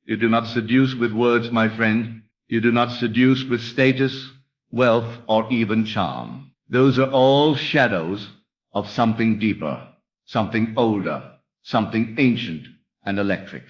You do not seduce with words, my friend. You do not seduce with status, wealth, or even charm. Those are all shadows of something deeper, something older, something ancient and electric.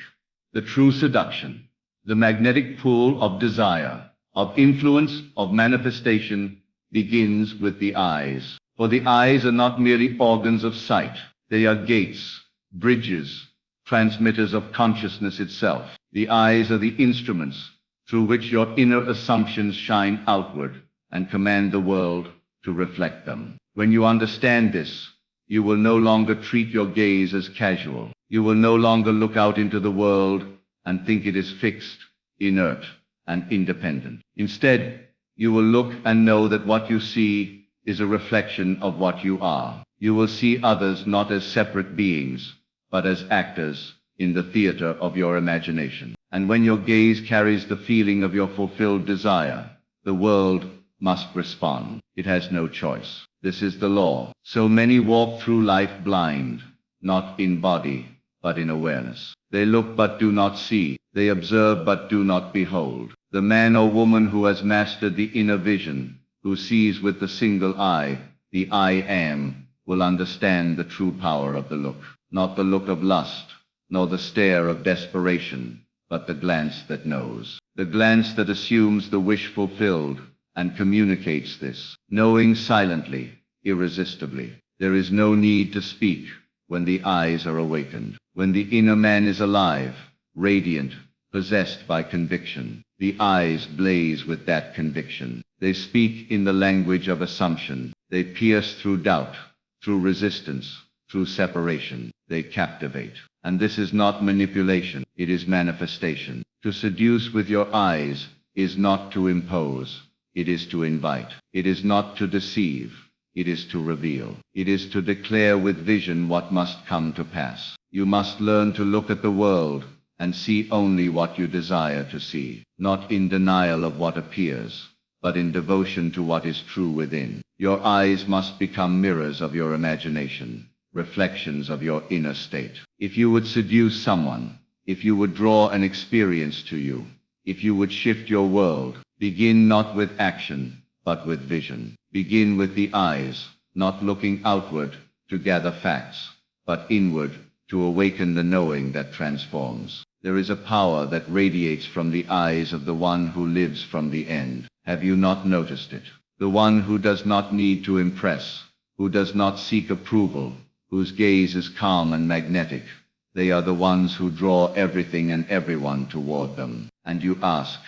The true seduction, the magnetic pull of desire, of influence, of manifestation, begins with the eyes. For the eyes are not merely organs of sight. They are gates, bridges, transmitters of consciousness itself. The eyes are the instruments through which your inner assumptions shine outward and command the world to reflect them. When you understand this, you will no longer treat your gaze as casual. You will no longer look out into the world and think it is fixed, inert, and independent. Instead, you will look and know that what you see is a reflection of what you are. You will see others not as separate beings, but as actors in the theater of your imagination. And when your gaze carries the feeling of your fulfilled desire, the world must respond. It has no choice. This is the law. So many walk through life blind, not in body, but in awareness. They look but do not see. They observe but do not behold. The man or woman who has mastered the inner vision, who sees with the single eye, the I am, will understand the true power of the look. Not the look of lust, nor the stare of desperation, but the glance that knows. The glance that assumes the wish fulfilled and communicates this, knowing silently, irresistibly. There is no need to speak when the eyes are awakened. When the inner man is alive, radiant, possessed by conviction, the eyes blaze with that conviction. They speak in the language of assumption. They pierce through doubt, through resistance, through separation. They captivate. And this is not manipulation, it is manifestation. To seduce with your eyes is not to impose, it is to invite. It is not to deceive, it is to reveal. It is to declare with vision what must come to pass. You must learn to look at the world and see only what you desire to see, not in denial of what appears, but in devotion to what is true within. Your eyes must become mirrors of your imagination, reflections of your inner state. If you would seduce someone, if you would draw an experience to you, if you would shift your world, begin not with action, but with vision. Begin with the eyes, not looking outward to gather facts, but inward to awaken the knowing that transforms. There is a power that radiates from the eyes of the one who lives from the end. Have you not noticed it? The one who does not need to impress, who does not seek approval, whose gaze is calm and magnetic. They are the ones who draw everything and everyone toward them. And you ask,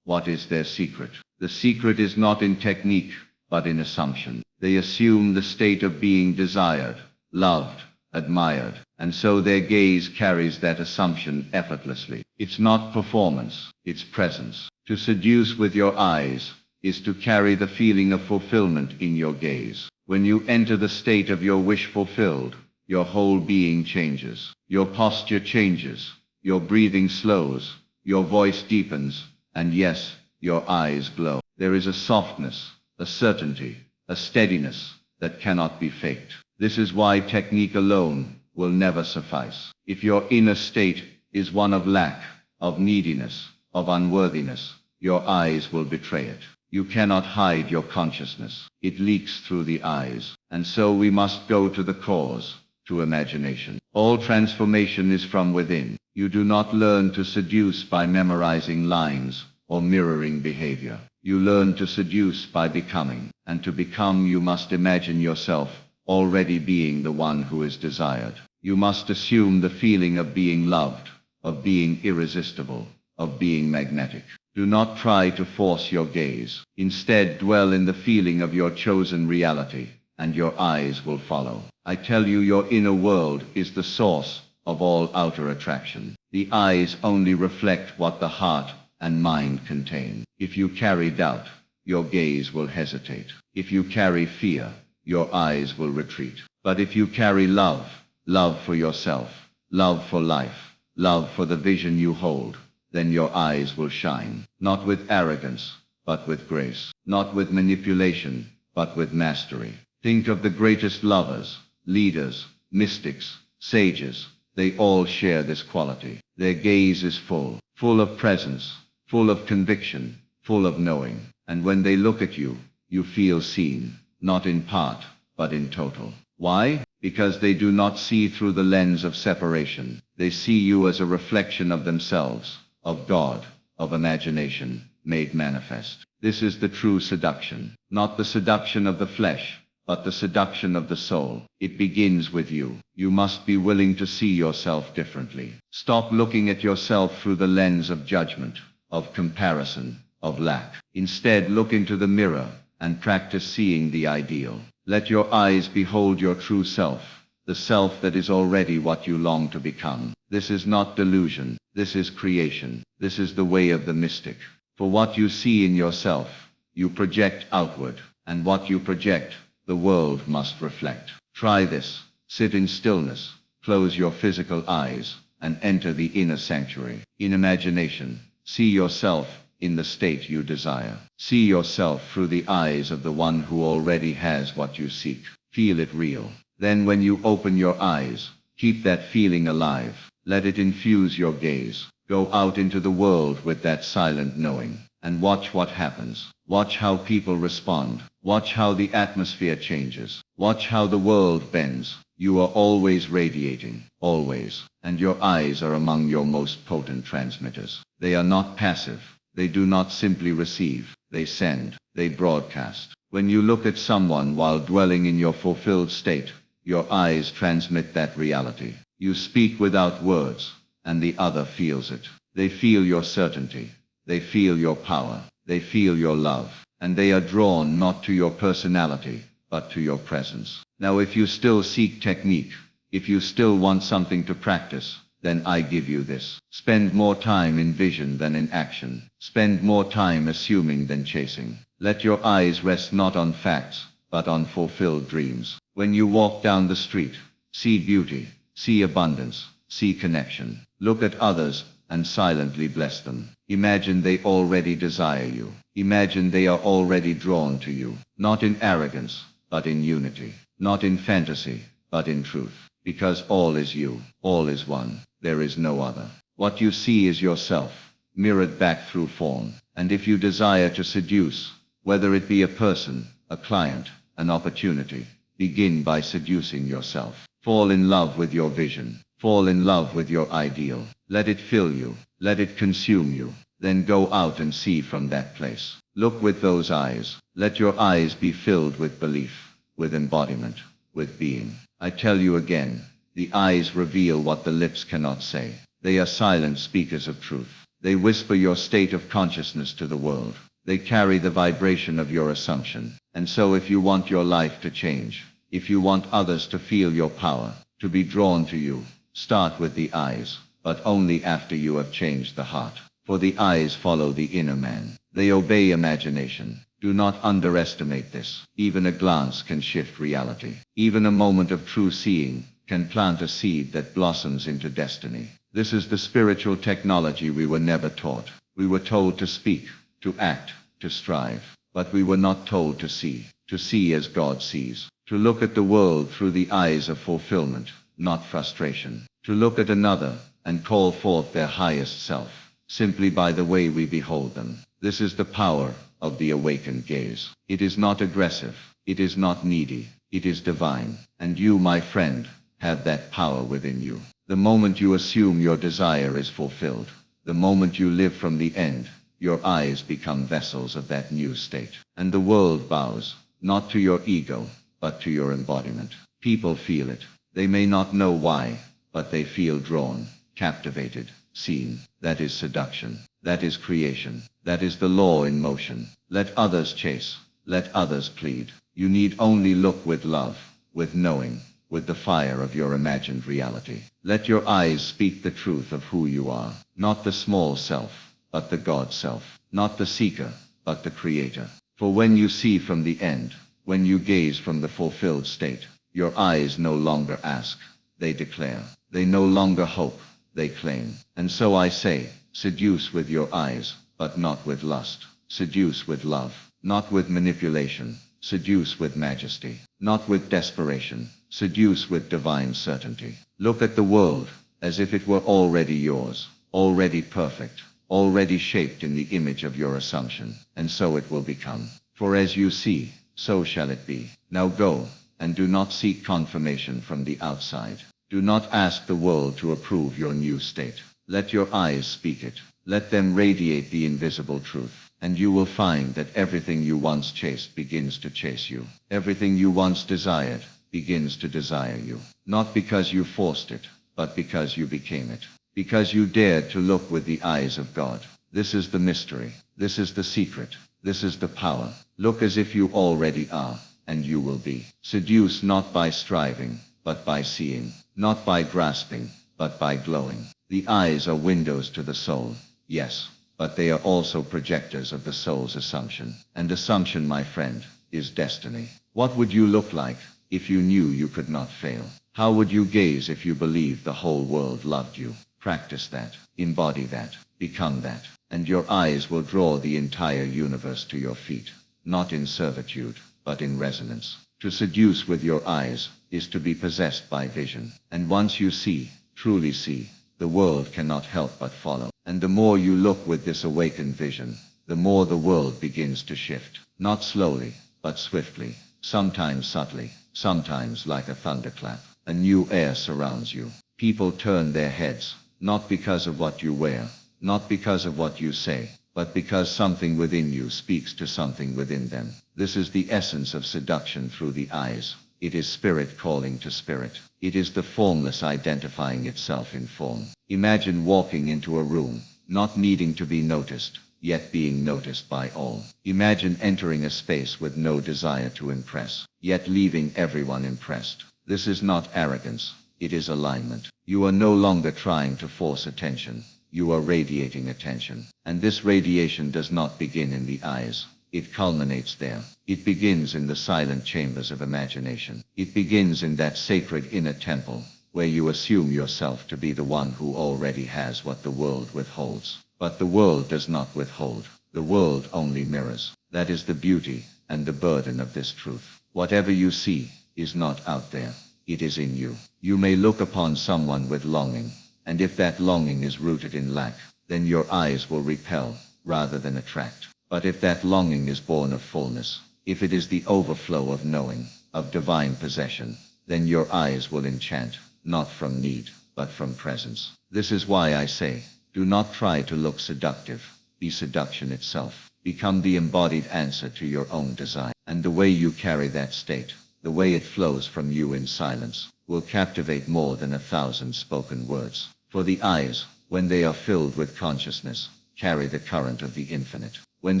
what is their secret? The secret is not in technique, but in assumption. They assume the state of being desired, loved, admired, and so their gaze carries that assumption effortlessly. It's not performance, it's presence. To seduce with your eyes is to carry the feeling of fulfillment in your gaze. When you enter the state of your wish fulfilled, your whole being changes. Your posture changes, your breathing slows, your voice deepens, and yes, your eyes glow. There is a softness, a certainty, a steadiness that cannot be faked. This is why technique alone will never suffice. If your inner state is one of lack, of neediness, of unworthiness, your eyes will betray it. You cannot hide your consciousness. It leaks through the eyes. And so we must go to the cause, to imagination. All transformation is from within. You do not learn to seduce by memorizing lines or mirroring behavior. You learn to seduce by becoming. And to become, you must imagine yourself already being the one who is desired. You must assume the feeling of being loved, of being irresistible, of being magnetic. Do not try to force your gaze. Instead, dwell in the feeling of your chosen reality, and your eyes will follow. I tell you, your inner world is the source of all outer attraction. The eyes only reflect what the heart and mind contain. If you carry doubt, your gaze will hesitate. If you carry fear, your eyes will retreat. But if you carry love, love for yourself, love for life, love for the vision you hold, then your eyes will shine, not with arrogance, but with grace, not with manipulation, but with mastery. Think of the greatest lovers, leaders, mystics, sages. They all share this quality. Their gaze is full, full of presence, full of conviction, full of knowing. And when they look at you, you feel seen, not in part, but in total. Why? Because they do not see through the lens of separation. They see you as a reflection of themselves, of God, of imagination, made manifest. This is the true seduction, not the seduction of the flesh, but the seduction of the soul. It begins with you. You must be willing to see yourself differently. Stop looking at yourself through the lens of judgment, of comparison, of lack. Instead, look into the mirror and practice seeing the ideal. Let your eyes behold your true self, the self that is already what you long to become. This is not delusion. This is creation. This is the way of the mystic. For what you see in yourself, you project outward, and what you project, the world must reflect. Try this. Sit in stillness, close your physical eyes, and enter the inner sanctuary. In imagination, see yourself in the state you desire. See yourself through the eyes of the one who already has what you seek. Feel it real. Then when you open your eyes, keep that feeling alive. Let it infuse your gaze. Go out into the world with that silent knowing, and watch what happens. Watch how people respond. Watch how the atmosphere changes. Watch how the world bends. You are always radiating, always, and your eyes are among your most potent transmitters. They are not passive. They do not simply receive. They send. They broadcast. When you look at someone while dwelling in your fulfilled state, your eyes transmit that reality. You speak without words, and the other feels it. They feel your certainty. They feel your power. They feel your love. And they are drawn not to your personality, but to your presence. Now if you still seek technique, if you still want something to practice, then I give you this. Spend more time in vision than in action. Spend more time assuming than chasing. Let your eyes rest not on facts, but on fulfilled dreams. When you walk down the street, see beauty, see abundance, see connection. Look at others and silently bless them. Imagine they already desire you. Imagine they are already drawn to you, not in arrogance, but in unity, not in fantasy, but in truth. Because all is you, all is one, there is no other. What you see is yourself, mirrored back through form. And if you desire to seduce, whether it be a person, a client, an opportunity, begin by seducing yourself. Fall in love with your vision. Fall in love with your ideal. Let it fill you. Let it consume you. Then go out and see from that place. Look with those eyes. Let your eyes be filled with belief, with embodiment, with being. I tell you again, the eyes reveal what the lips cannot say. They are silent speakers of truth. They whisper your state of consciousness to the world. They carry the vibration of your assumption. And so if you want your life to change, if you want others to feel your power, to be drawn to you, start with the eyes, but only after you have changed the heart. For the eyes follow the inner man. They obey imagination. Do not underestimate this. Even a glance can shift reality. Even a moment of true seeing can plant a seed that blossoms into destiny. This is the spiritual technology we were never taught. We were told to speak, to act, to strive. But we were not told to see as God sees. To look at the world through the eyes of fulfillment, not frustration. To look at another and call forth their highest self, simply by the way we behold them. This is the power of the awakened gaze. It is not aggressive. It is not needy. It is divine. And you, my friend, have that power within you. The moment you assume your desire is fulfilled, the moment you live from the end, your eyes become vessels of that new state. And the world bows, not to your ego, but to your embodiment. People feel it. They may not know why, but they feel drawn, captivated, seen. That is seduction. That is creation. That is the law in motion. Let others chase. Let others plead. You need only look with love, with knowing, with the fire of your imagined reality. Let your eyes speak the truth of who you are. Not the small self, but the God self. Not the seeker, but the creator. For when you see from the end, when you gaze from the fulfilled state, your eyes no longer ask, they declare. They no longer hope, they claim. And so I say, seduce with your eyes, but not with lust. Seduce with love, not with manipulation. Seduce with majesty, not with desperation. Seduce with divine certainty. Look at the world as if it were already yours, already perfect, already shaped in the image of your assumption, and so it will become. For as you see, so shall it be. Now go, and do not seek confirmation from the outside. Do not ask the world to approve your new state. Let your eyes speak it. Let them radiate the invisible truth, and you will find that everything you once chased begins to chase you. Everything you once desired begins to desire you. Not because you forced it, but because you became it. Because you dared to look with the eyes of God. This is the mystery. This is the secret. This is the power. Look as if you already are, and you will be. Seduce not by striving, but by seeing. Not by grasping, but by glowing. The eyes are windows to the soul, yes, but they are also projectors of the soul's assumption. And assumption, my friend, is destiny. What would you look like if you knew you could not fail? How would you gaze if you believed the whole world loved you? Practice that, embody that, become that, and your eyes will draw the entire universe to your feet, not in servitude, but in resonance. To seduce with your eyes is to be possessed by vision. And once you see, truly see, the world cannot help but follow. And the more you look with this awakened vision, the more the world begins to shift. Not slowly, but swiftly, sometimes subtly, sometimes like a thunderclap. A new air surrounds you. People turn their heads, not because of what you wear, not because of what you say, but because something within you speaks to something within them. This is the essence of seduction through the eyes. It is spirit calling to spirit. It is the formless identifying itself in form. Imagine walking into a room, not needing to be noticed, yet being noticed by all. Imagine entering a space with no desire to impress, yet leaving everyone impressed. This is not arrogance. It is alignment. You are no longer trying to force attention. You are radiating attention. And this radiation does not begin in the eyes. It culminates there. It begins in the silent chambers of imagination. It begins in that sacred inner temple, where you assume yourself to be the one who already has what the world withholds. But the world does not withhold. The world only mirrors. That is the beauty and the burden of this truth. Whatever you see is not out there. It is in you. You may look upon someone with longing, and if that longing is rooted in lack, then your eyes will repel rather than attract. But if that longing is born of fullness, if it is the overflow of knowing, of divine possession, then your eyes will enchant, not from need, but from presence. This is why I say, do not try to look seductive. Be seduction itself. Become the embodied answer to your own desire. And the way you carry that state, the way it flows from you in silence, will captivate more than 1,000 spoken words. For the eyes, when they are filled with consciousness, carry the current of the infinite. When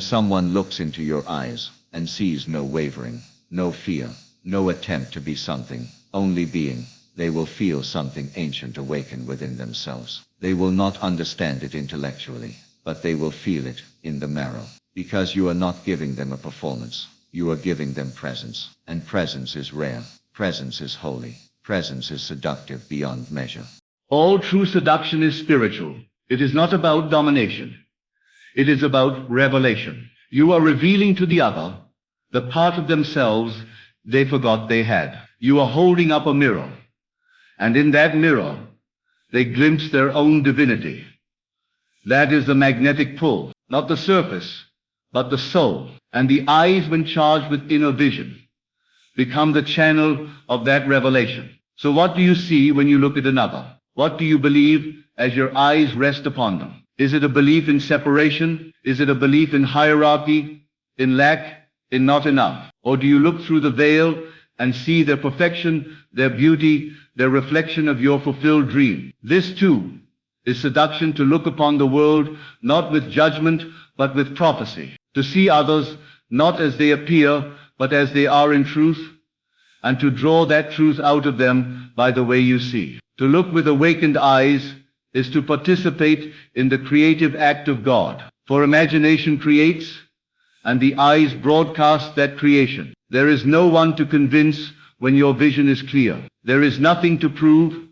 someone looks into your eyes, and sees no wavering, no fear, no attempt to be something, only being, they will feel something ancient awaken within themselves. They will not understand it intellectually, but they will feel it in the marrow. Because you are not giving them a performance. You are giving them presence. And presence is rare. Presence is holy. Presence is seductive beyond measure. All true seduction is spiritual. It is not about domination. It is about revelation. You are revealing to the other the part of themselves they forgot they had. You are holding up a mirror, and in that mirror, they glimpse their own divinity. That is the magnetic pull, not the surface, but the soul. And the eyes, when charged with inner vision, become the channel of that revelation. So what do you see when you look at another? What do you believe as your eyes rest upon them? Is it a belief in separation? Is it a belief in hierarchy, in lack, in not enough? Or do you look through the veil and see their perfection, their beauty, their reflection of your fulfilled dream? This too is seduction, to look upon the world not with judgment, but with prophecy. To see others not as they appear, but as they are in truth, and to draw that truth out of them by the way you see. To look with awakened eyes is to participate in the creative act of God. For imagination creates, and the eyes broadcast that creation. There is no one to convince when your vision is clear. There is nothing to prove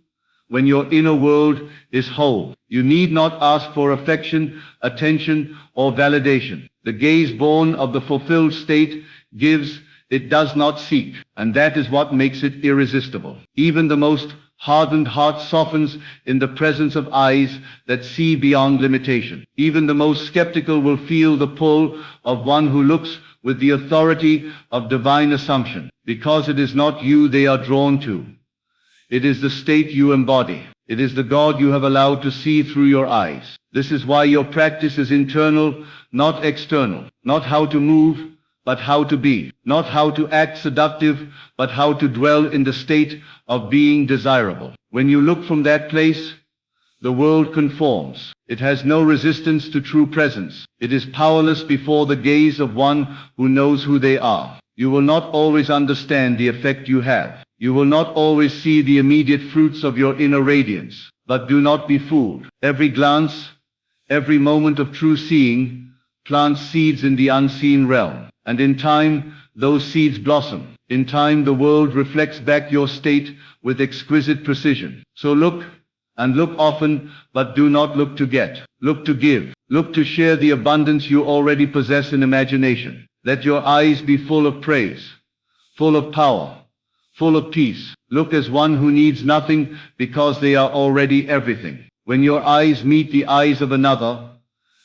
when your inner world is whole. You need not ask for affection, attention, or validation. The gaze born of the fulfilled state gives, it does not seek. And that is what makes it irresistible. Even the most hardened heart softens in the presence of eyes that see beyond limitation. Even the most skeptical will feel the pull of one who looks with the authority of divine assumption, because it is not you they are drawn to. It is the state you embody. It is the God you have allowed to see through your eyes. This is why your practice is internal, not external. Not how to move, but how to be. Not how to act seductive, but how to dwell in the state of being desirable. When you look from that place, the world conforms. It has no resistance to true presence. It is powerless before the gaze of one who knows who they are. You will not always understand the effect you have. You will not always see the immediate fruits of your inner radiance. But do not be fooled. Every glance, every moment of true seeing, plants seeds in the unseen realm. And in time, those seeds blossom. In time, the world reflects back your state with exquisite precision. So look, and look often, but do not look to get. Look to give. Look to share the abundance you already possess in imagination. Let your eyes be full of praise, full of power, full of peace. Look as one who needs nothing because they are already everything. When your eyes meet the eyes of another,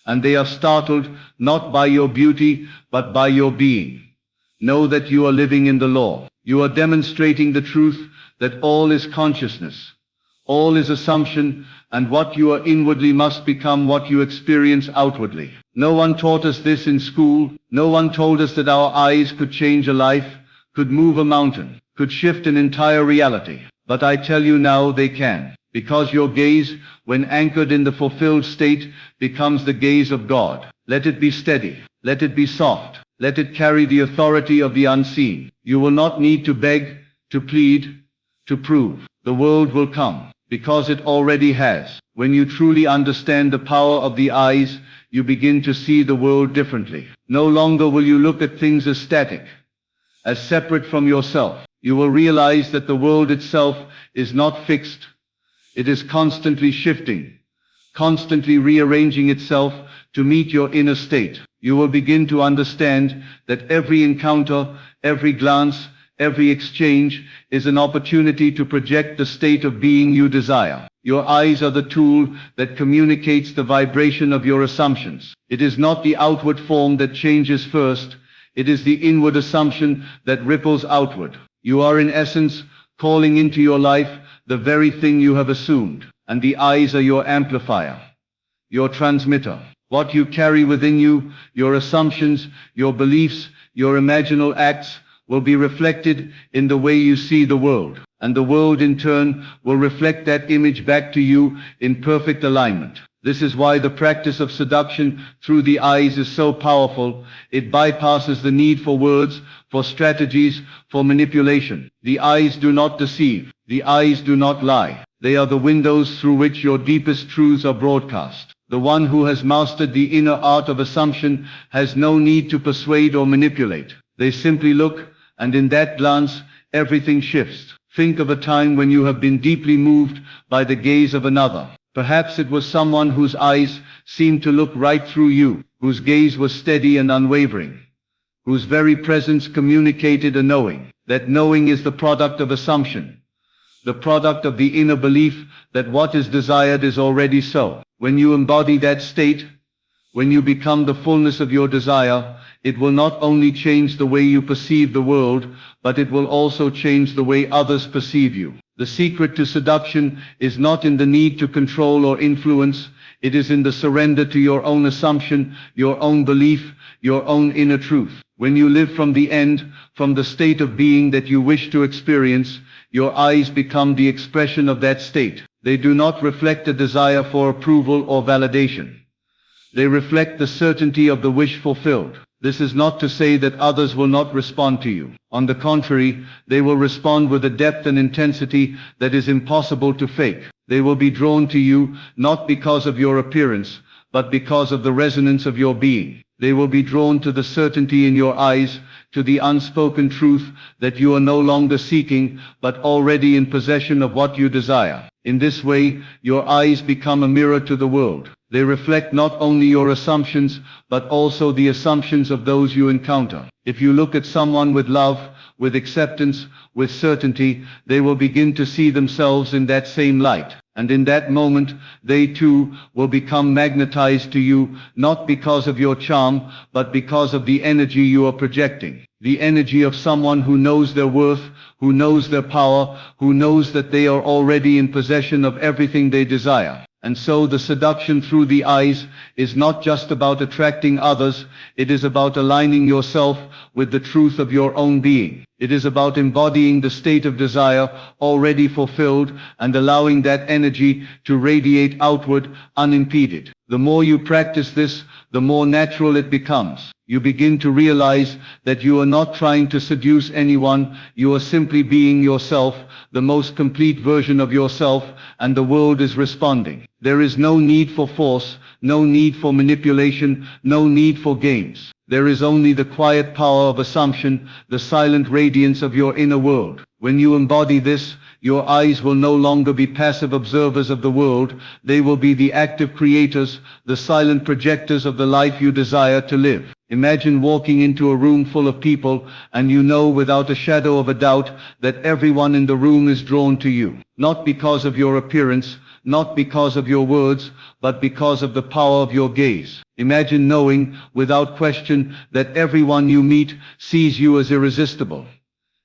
and they are startled not by your beauty, but by your being, know that you are living in the law. You are demonstrating the truth that all is consciousness, all is assumption, and what you are inwardly must become what you experience outwardly. No one taught us this in school. No one told us that our eyes could change a life, could move a mountain, could shift an entire reality. But I tell you now they can. Because your gaze, when anchored in the fulfilled state, becomes the gaze of God. Let it be steady. Let it be soft. Let it carry the authority of the unseen. You will not need to beg, to plead, to prove. The world will come, because it already has. When you truly understand the power of the eyes, you begin to see the world differently. No longer will you look at things as static, as separate from yourself. You will realize that the world itself is not fixed. It is constantly shifting, constantly rearranging itself to meet your inner state. You will begin to understand that every encounter, every glance, every exchange is an opportunity to project the state of being you desire. Your eyes are the tool that communicates the vibration of your assumptions. It is not the outward form that changes first. It is the inward assumption that ripples outward. You are in essence calling into your life the very thing you have assumed, and the eyes are your amplifier, your transmitter. What you carry within you, your assumptions, your beliefs, your imaginal acts, will be reflected in the way you see the world, and the world in turn will reflect that image back to you in perfect alignment. This is why the practice of seduction through the eyes is so powerful. It bypasses the need for words, for strategies, for manipulation. The eyes do not deceive. The eyes do not lie. They are the windows through which your deepest truths are broadcast. The one who has mastered the inner art of assumption has no need to persuade or manipulate. They simply look, and in that glance, everything shifts. Think of a time when you have been deeply moved by the gaze of another. Perhaps it was someone whose eyes seemed to look right through you, whose gaze was steady and unwavering, whose very presence communicated a knowing. That knowing is the product of assumption, the product of the inner belief that what is desired is already so. When you embody that state, when you become the fullness of your desire, it will not only change the way you perceive the world, but it will also change the way others perceive you. The secret to seduction is not in the need to control or influence. It is in the surrender to your own assumption, your own belief, your own inner truth. When you live from the end, from the state of being that you wish to experience, your eyes become the expression of that state. They do not reflect a desire for approval or validation. They reflect the certainty of the wish fulfilled. This is not to say that others will not respond to you. On the contrary, they will respond with a depth and intensity that is impossible to fake. They will be drawn to you not because of your appearance, but because of the resonance of your being. They will be drawn to the certainty in your eyes, to the unspoken truth that you are no longer seeking, but already in possession of what you desire. In this way, your eyes become a mirror to the world. They reflect not only your assumptions, but also the assumptions of those you encounter. If you look at someone with love, with acceptance, with certainty, they will begin to see themselves in that same light. And in that moment, they too will become magnetized to you, not because of your charm, but because of the energy you are projecting. The energy of someone who knows their worth, who knows their power, who knows that they are already in possession of everything they desire. And so the seduction through the eyes is not just about attracting others, it is about aligning yourself with the truth of your own being. It is about embodying the state of desire already fulfilled and allowing that energy to radiate outward unimpeded. The more you practice this, the more natural it becomes. You begin to realize that you are not trying to seduce anyone, you are simply being yourself, the most complete version of yourself, and the world is responding. There is no need for force, no need for manipulation, no need for games. There is only the quiet power of assumption, the silent radiance of your inner world. When you embody this, your eyes will no longer be passive observers of the world, they will be the active creators, the silent projectors of the life you desire to live. Imagine walking into a room full of people, and you know without a shadow of a doubt that everyone in the room is drawn to you. Not because of your appearance, not because of your words, but because of the power of your gaze. Imagine knowing, without question, that everyone you meet sees you as irresistible,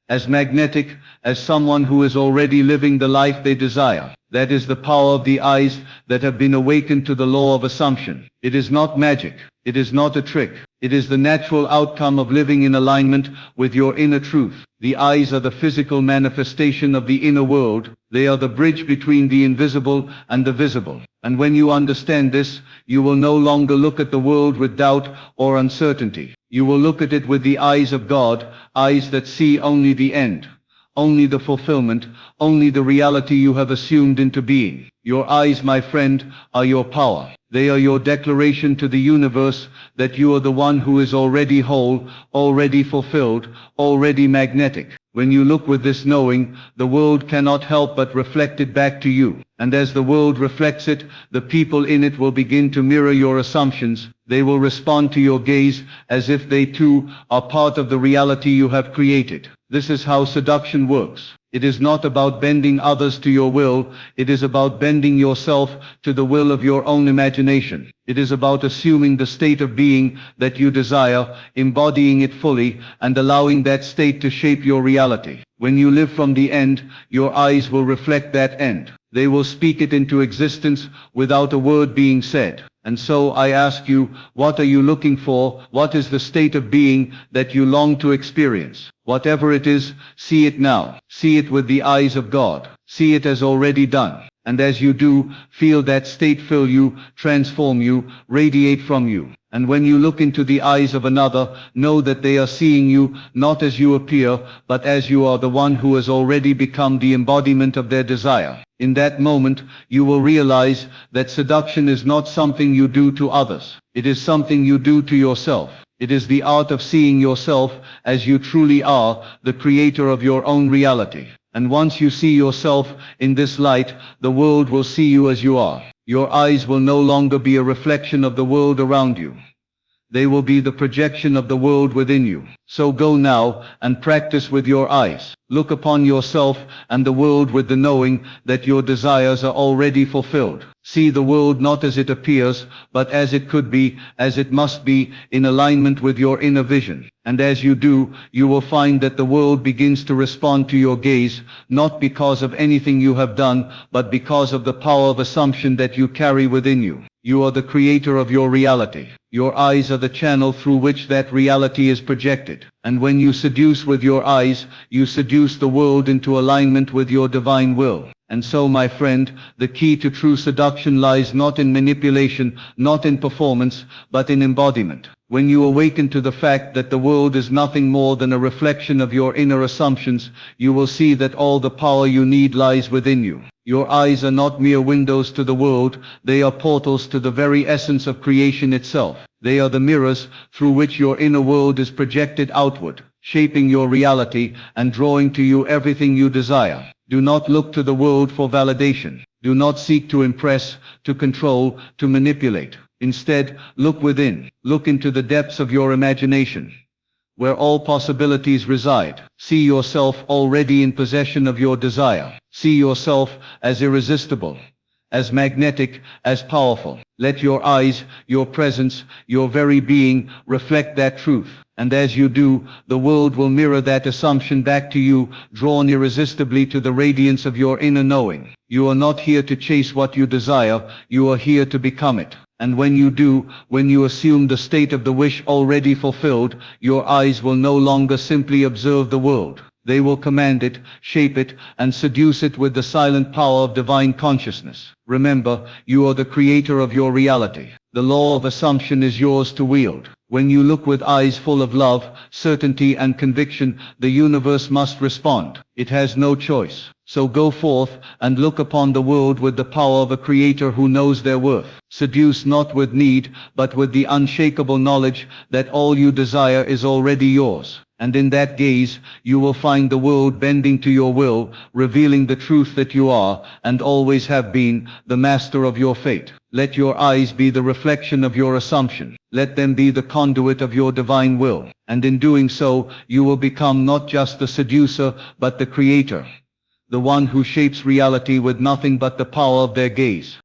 as magnetic, as someone who is already living the life they desire. That is the power of the eyes that have been awakened to the law of assumption. It is not magic. It is not a trick. It is the natural outcome of living in alignment with your inner truth. The eyes are the physical manifestation of the inner world. They are the bridge between the invisible and the visible. And when you understand this, you will no longer look at the world with doubt or uncertainty. You will look at it with the eyes of God, eyes that see only the end, only the fulfillment, only the reality you have assumed into being. Your eyes, my friend, are your power. They are your declaration to the universe that you are the one who is already whole, already fulfilled, already magnetic. When you look with this knowing, the world cannot help but reflect it back to you. And as the world reflects it, the people in it will begin to mirror your assumptions. They will respond to your gaze as if they too are part of the reality you have created. This is how seduction works. It is not about bending others to your will, it is about bending yourself to the will of your own imagination. It is about assuming the state of being that you desire, embodying it fully, and allowing that state to shape your reality. When you live from the end, your eyes will reflect that end. They will speak it into existence without a word being said. And so I ask you, what are you looking for? What is the state of being that you long to experience? Whatever it is, see it now. See it with the eyes of God. See it as already done. And as you do, feel that state fill you, transform you, radiate from you. And when you look into the eyes of another, know that they are seeing you not as you appear, but as you are the one who has already become the embodiment of their desire. In that moment, you will realize that seduction is not something you do to others. It is something you do to yourself. It is the art of seeing yourself as you truly are, the creator of your own reality. And once you see yourself in this light, the world will see you as you are. Your eyes will no longer be a reflection of the world around you. They will be the projection of the world within you. So go now and practice with your eyes. Look upon yourself and the world with the knowing that your desires are already fulfilled. See the world not as it appears, but as it could be, as it must be, in alignment with your inner vision. And as you do, you will find that the world begins to respond to your gaze, not because of anything you have done, but because of the power of assumption that you carry within you. You are the creator of your reality. Your eyes are the channel through which that reality is projected. And when you seduce with your eyes, you seduce the world into alignment with your divine will. And so, my friend, the key to true seduction lies not in manipulation, not in performance, but in embodiment. When you awaken to the fact that the world is nothing more than a reflection of your inner assumptions, you will see that all the power you need lies within you. Your eyes are not mere windows to the world, they are portals to the very essence of creation itself. They are the mirrors through which your inner world is projected outward, shaping your reality and drawing to you everything you desire. Do not look to the world for validation. Do not seek to impress, to control, to manipulate. Instead, look within. Look into the depths of your imagination. where all possibilities reside. See yourself already in possession of your desire. See yourself as irresistible, as magnetic, as powerful. Let your eyes, your presence, your very being reflect that truth. And as you do, the world will mirror that assumption back to you, drawn irresistibly to the radiance of your inner knowing. You are not here to chase what you desire, you are here to become it. And when you do, when you assume the state of the wish already fulfilled, your eyes will no longer simply observe the world. They will command it, shape it, and seduce it with the silent power of divine consciousness. Remember, you are the creator of your reality. The law of assumption is yours to wield. When you look with eyes full of love, certainty, and conviction, the universe must respond. It has no choice. So go forth and look upon the world with the power of a creator who knows their worth. Seduce not with need, but with the unshakable knowledge that all you desire is already yours. And in that gaze, you will find the world bending to your will, revealing the truth that you are, and always have been, the master of your fate. Let your eyes be the reflection of your assumption. Let them be the conduit of your divine will. And in doing so, you will become not just the seducer, but the creator, the one who shapes reality with nothing but the power of their gaze.